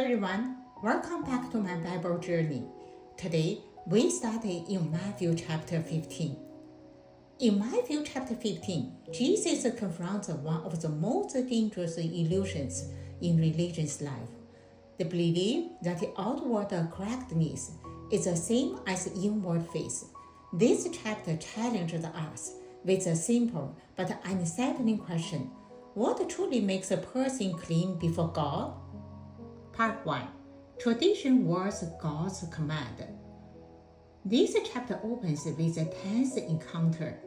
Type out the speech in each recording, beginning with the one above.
everyone, welcome back to my Bible journey. Today we study in Matthew chapter 15. In Matthew chapter 15, Jesus confronts one of the most dangerous illusions in religion's life. The belief that the outward correctness is the same as inward faith. This chapter challenges us with a simple but unsettling question: what truly makes a person clean before God? Part 1. Tradition was God's command. This chapter opens with a tense encounter.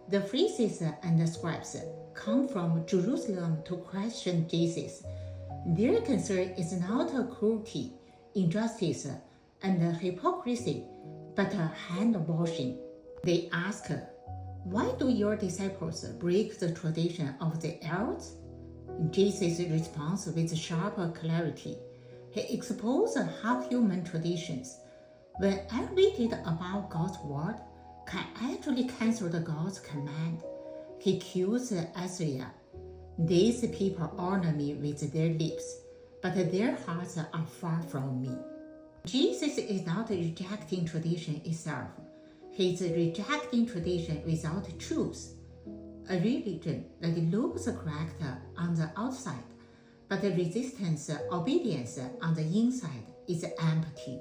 The Pharisees and the scribes come from Jerusalem to question Jesus. Their concern is not cruelty, injustice, and hypocrisy, but hand-washing. They ask, "Why do your disciples break the tradition of the elders?" Jesus responds with sharp clarity. He exposed half-human traditions, when elevated above God's word, can actually cancel God's command. He accused Isaiah. "These people honor me with their lips, but their hearts are far from me." Jesus is not rejecting tradition itself. He is rejecting tradition without truth. A religion that looks correct on the outside, but resistance obedience on the inside is empty.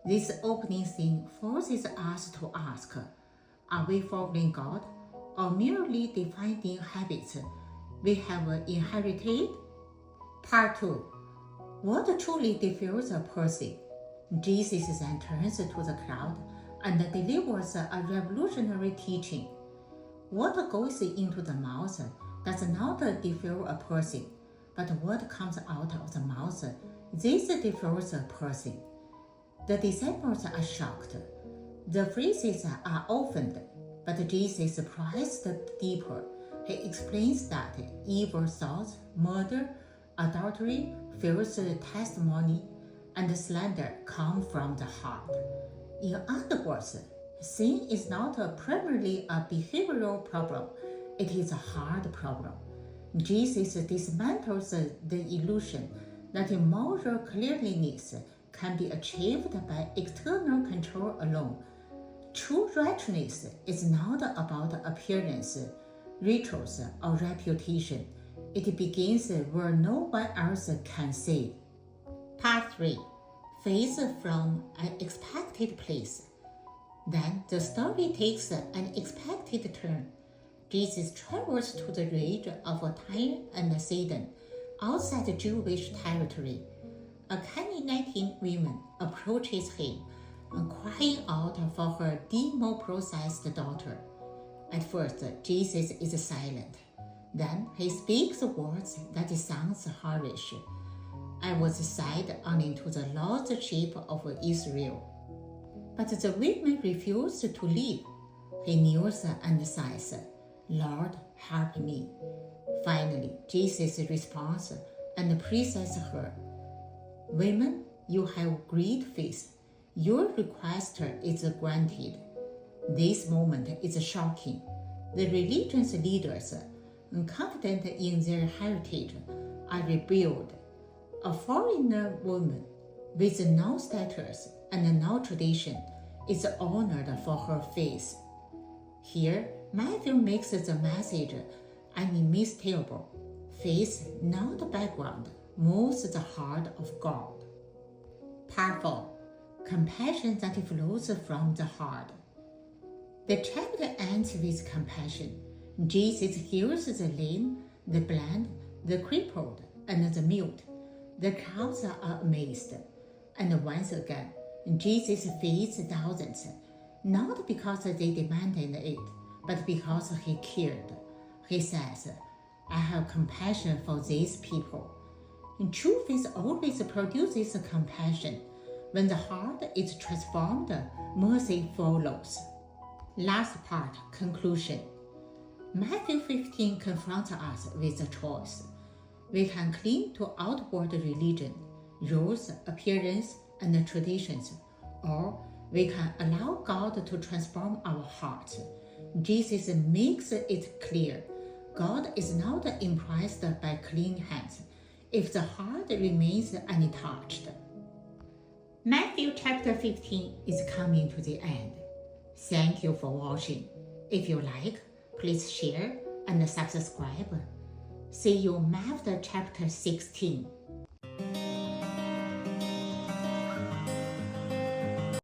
This opening scene forces us to ask, are we following God or merely defining habits we have inherited? Part 2. What truly defiles a person? Jesus then turns to the crowd and delivers a revolutionary teaching. What goes into the mouth does not defile a person, but what comes out of the mouth, this defiles a person. The disciples are shocked. The Pharisees are offended, but Jesus pressed deeper. He explains that evil thoughts, murder, adultery, false testimony, and slander come from the heart. In other words, sin is not primarily a behavioral problem, it is a heart problem. Jesus dismantles the illusion that moral cleanliness can be achieved by external control alone. True righteousness is not about appearance, rituals, or reputation. It begins where no one else can see. Part 3. Faith from an expected place. Then the story takes an unexpected turn. Jesus travels to the region of Tyre and Sidon, outside Jewish territory. A Canaanite woman approaches him, crying out for her demon-possessed daughter. At first, Jesus is silent. Then he speaks words that sound harsh. "I was sent only to the lost sheep of Israel." But the woman refused to leave. He kneels and says, "Lord, help me." Finally, Jesus responds and praises her. "Women, you have great faith. Your request is granted." This moment is shocking. The religion's leaders, confident in their heritage, are rebelled. A foreigner woman with no status and no tradition is honored for her faith. Here, Matthew makes the message unmistakable. Faith, not background, moves the heart of God. Part 4. Compassion that flows from the heart. The chapter ends with compassion. Jesus heals the lame, the blind, the crippled, and the mute. The crowds are amazed. And once again, Jesus feeds thousands, not because they demanded it, but because he cared. He says, "I have compassion for these people." True faith always produces compassion. When the heart is transformed, mercy follows. Last part, conclusion. Matthew 15 confronts us with a choice. We can cling to outward religion, rules, appearance, and traditions, or we can allow God to transform our hearts. Jesus makes it clear God is not impressed by clean hands. if the heart remains untouched. Matthew chapter 15 is coming to the end. Thank you for watching. If you like, please share and subscribe. See you Matthew chapter 16.